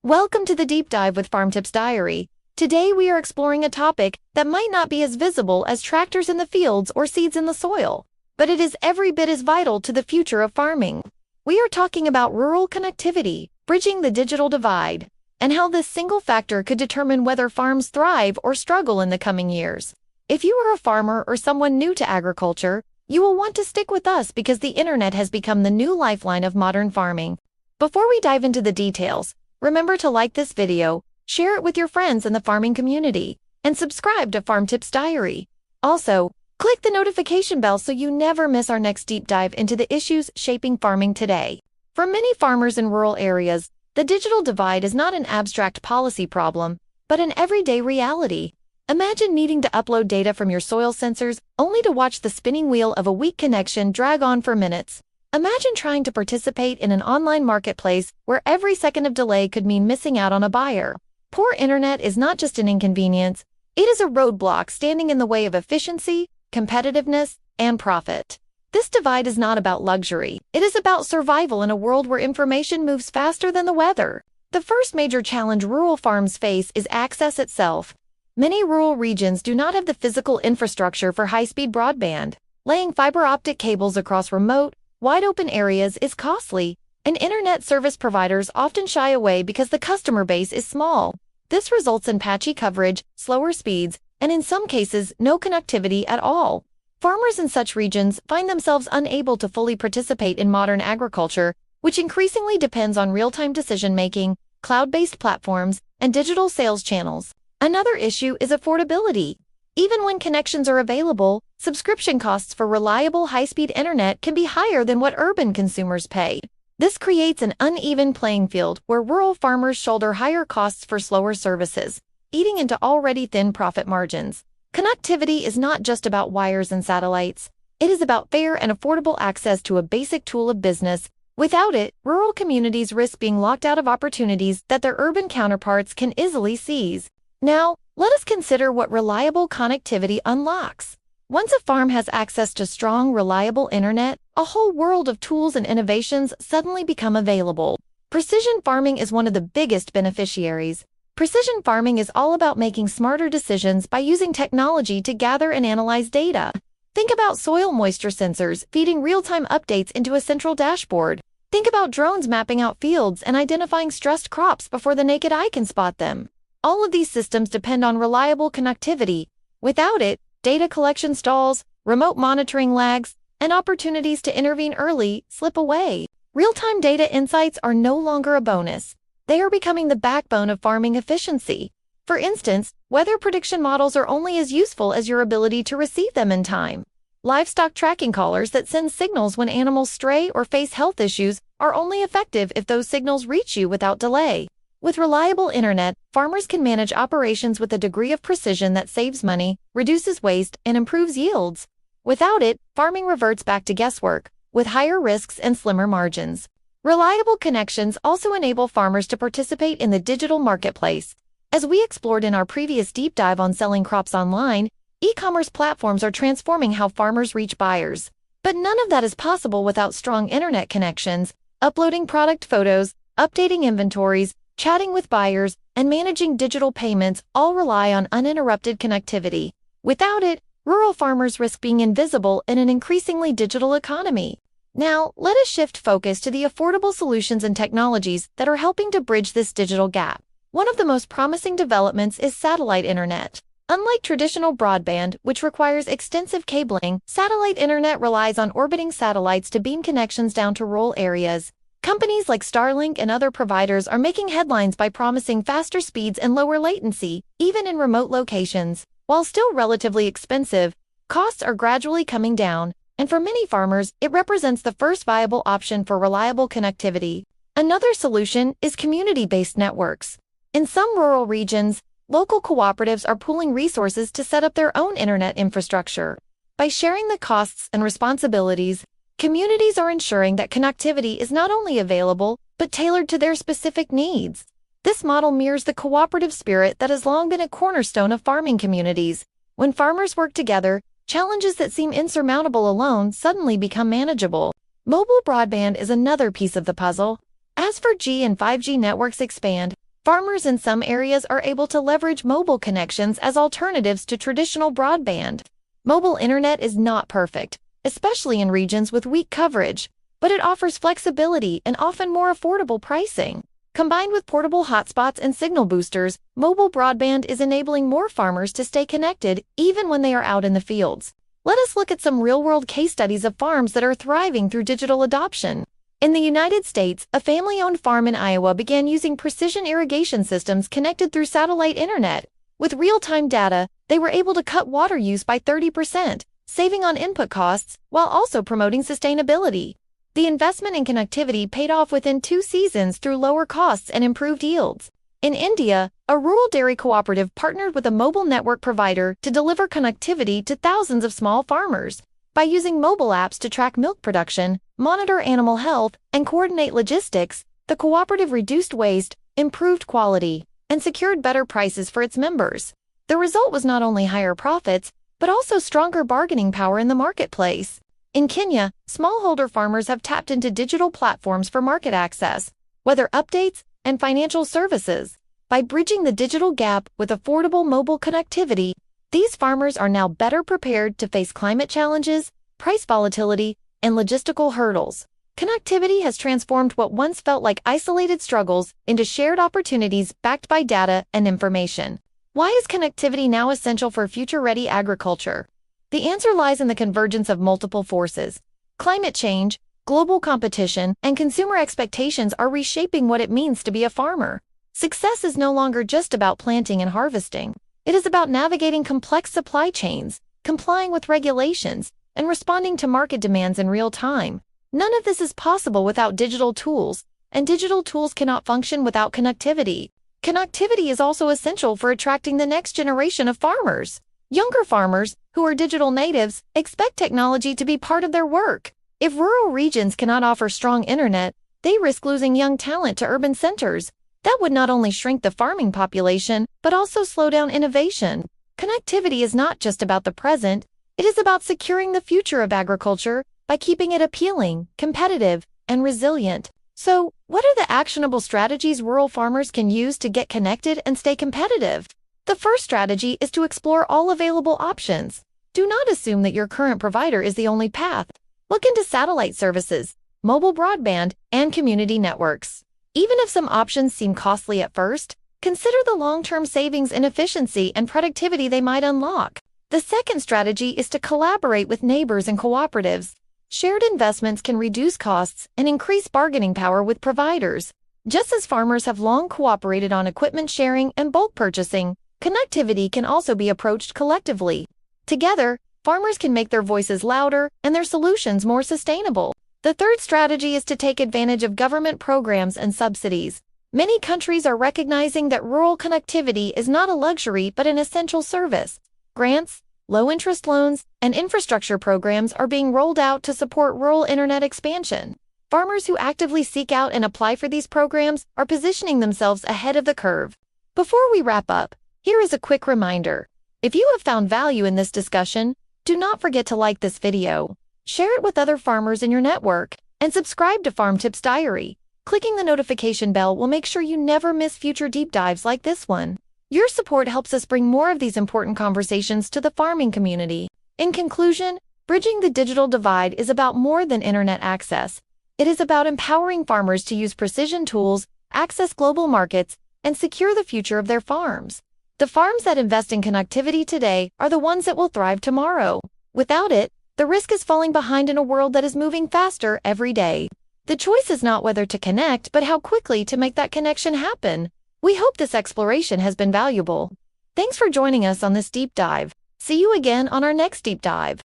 Welcome to the Deep Dive with Farmtips Diary. Today we are exploring a topic that might not be as visible as tractors in the fields or seeds in the soil, but it is every bit as vital to the future of farming. We are talking about rural connectivity, bridging the digital divide, and how this single factor could determine whether farms thrive or struggle in the coming years. If you are a farmer or someone new to agriculture, you will want to stick with us because the internet has become the new lifeline of modern farming. Before we dive into the details, remember to like this video, share it with your friends in the farming community, and subscribe to Farmtips Diary. Also, click the notification bell so you never miss our next deep dive into the issues shaping farming today. For many farmers in rural areas, the digital divide is not an abstract policy problem, but an everyday reality. Imagine needing to upload data from your soil sensors only to watch the spinning wheel of a weak connection drag on for minutes. Imagine trying to participate in an online marketplace where every second of delay could mean missing out on a buyer. Poor internet is not just an inconvenience, it is a roadblock standing in the way of efficiency, competitiveness, and profit. This divide is not about luxury, it is about survival in a world where information moves faster than the weather. The first major challenge rural farms face is access itself. Many rural regions do not have the physical infrastructure for high-speed broadband. Laying fiber optic cables across remote, wide-open areas is costly, and internet service providers often shy away because the customer base is small. This results in patchy coverage, slower speeds, and in some cases, no connectivity at all. Farmers in such regions find themselves unable to fully participate in modern agriculture, which increasingly depends on real-time decision-making, cloud-based platforms, and digital sales channels. Another issue is affordability. Even when connections are available, subscription costs for reliable high-speed internet can be higher than what urban consumers pay. This creates an uneven playing field where rural farmers shoulder higher costs for slower services, eating into already thin profit margins. Connectivity is not just about wires and satellites. It is about fair and affordable access to a basic tool of business. Without it, rural communities risk being locked out of opportunities that their urban counterparts can easily seize. Now, let us consider what reliable connectivity unlocks. Once a farm has access to strong, reliable internet, a whole world of tools and innovations suddenly become available. Precision farming is one of the biggest beneficiaries. Precision farming is all about making smarter decisions by using technology to gather and analyze data. Think about soil moisture sensors feeding real-time updates into a central dashboard. Think about drones mapping out fields and identifying stressed crops before the naked eye can spot them. All of these systems depend on reliable connectivity. Without it, data collection stalls, remote monitoring lags, and opportunities to intervene early slip away. Real-time data insights are no longer a bonus. They are becoming the backbone of farming efficiency. For instance, weather prediction models are only as useful as your ability to receive them in time. Livestock tracking collars that send signals when animals stray or face health issues are only effective if those signals reach you without delay. With reliable internet, farmers can manage operations with a degree of precision that saves money, reduces waste, and improves yields. Without it, farming reverts back to guesswork, with higher risks and slimmer margins. Reliable connections also enable farmers to participate in the digital marketplace. As we explored in our previous deep dive on selling crops online, e-commerce platforms are transforming how farmers reach buyers. But none of that is possible without strong internet connections. Uploading product photos, updating inventories, chatting with buyers, and managing digital payments all rely on uninterrupted connectivity. Without it, rural farmers risk being invisible in an increasingly digital economy. Now, let us shift focus to the affordable solutions and technologies that are helping to bridge this digital gap. One of the most promising developments is satellite internet. Unlike traditional broadband, which requires extensive cabling, satellite internet relies on orbiting satellites to beam connections down to rural areas. Companies like Starlink and other providers are making headlines by promising faster speeds and lower latency, even in remote locations. While still relatively expensive, costs are gradually coming down, and for many farmers, it represents the first viable option for reliable connectivity. Another solution is community-based networks. In some rural regions, local cooperatives are pooling resources to set up their own internet infrastructure. By sharing the costs and responsibilities, communities are ensuring that connectivity is not only available, but tailored to their specific needs. This model mirrors the cooperative spirit that has long been a cornerstone of farming communities. When farmers work together, challenges that seem insurmountable alone suddenly become manageable. Mobile broadband is another piece of the puzzle. As 4G and 5G networks expand, Farmers in some areas are able to leverage mobile connections as alternatives to traditional broadband. Mobile internet is not perfect, especially in regions with weak coverage, but it offers flexibility and often more affordable pricing. Combined with portable hotspots and signal boosters, mobile broadband is enabling more farmers to stay connected even when they are out in the fields. Let us look at some real-world case studies of farms that are thriving through digital adoption. In the United States, a family-owned farm in Iowa began using precision irrigation systems connected through satellite internet. With real-time data, they were able to cut water use by 30%, saving on input costs while also promoting sustainability. The investment in connectivity paid off within 2 seasons through lower costs and improved yields. In India, a rural dairy cooperative partnered with a mobile network provider to deliver connectivity to thousands of small farmers. By using mobile apps to track milk production, monitor animal health, and coordinate logistics, the cooperative reduced waste, improved quality, and secured better prices for its members. The result was not only higher profits, but also stronger bargaining power in the marketplace. In Kenya, smallholder farmers have tapped into digital platforms for market access, weather updates, and financial services. By bridging the digital gap with affordable mobile connectivity, these farmers are now better prepared to face climate challenges, price volatility, and logistical hurdles. Connectivity has transformed what once felt like isolated struggles into shared opportunities backed by data and information. Why is connectivity now essential for future-ready agriculture? The answer lies in the convergence of multiple forces. Climate change, global competition, and consumer expectations are reshaping what it means to be a farmer. Success is no longer just about planting and harvesting. It is about navigating complex supply chains, complying with regulations, and responding to market demands in real time. None of this is possible without digital tools, and digital tools cannot function without connectivity. Connectivity is also essential for attracting the next generation of farmers. Younger farmers, who are digital natives, expect technology to be part of their work. If rural regions cannot offer strong internet, they risk losing young talent to urban centers. That would not only shrink the farming population, but also slow down innovation. Connectivity is not just about the present, it is about securing the future of agriculture by keeping it appealing, competitive, and resilient. So, what are the actionable strategies rural farmers can use to get connected and stay competitive? The first strategy is to explore all available options. Do not assume that your current provider is the only path. Look into satellite services, mobile broadband, and community networks. Even if some options seem costly at first, consider the long-term savings in efficiency and productivity they might unlock. The second strategy is to collaborate with neighbors and cooperatives. Shared investments can reduce costs and increase bargaining power with providers. Just as farmers have long cooperated on equipment sharing and bulk purchasing, connectivity can also be approached collectively. Together, farmers can make their voices louder and their solutions more sustainable. The third strategy is to take advantage of government programs and subsidies. Many countries are recognizing that rural connectivity is not a luxury but an essential service. Grants, low-interest loans, and infrastructure programs are being rolled out to support rural internet expansion. Farmers who actively seek out and apply for these programs are positioning themselves ahead of the curve. Before we wrap up, here is a quick reminder. If you have found value in this discussion, do not forget to like this video, share it with other farmers in your network, and subscribe to Farmtips Diary. Clicking the notification bell will make sure you never miss future deep dives like this one. Your support helps us bring more of these important conversations to the farming community. In conclusion, bridging the digital divide is about more than internet access. It is about empowering farmers to use precision tools, access global markets, and secure the future of their farms. The farms that invest in connectivity today are the ones that will thrive tomorrow. Without it, the risk is falling behind in a world that is moving faster every day. The choice is not whether to connect, but how quickly to make that connection happen. We hope this exploration has been valuable. Thanks for joining us on this deep dive. See you again on our next deep dive.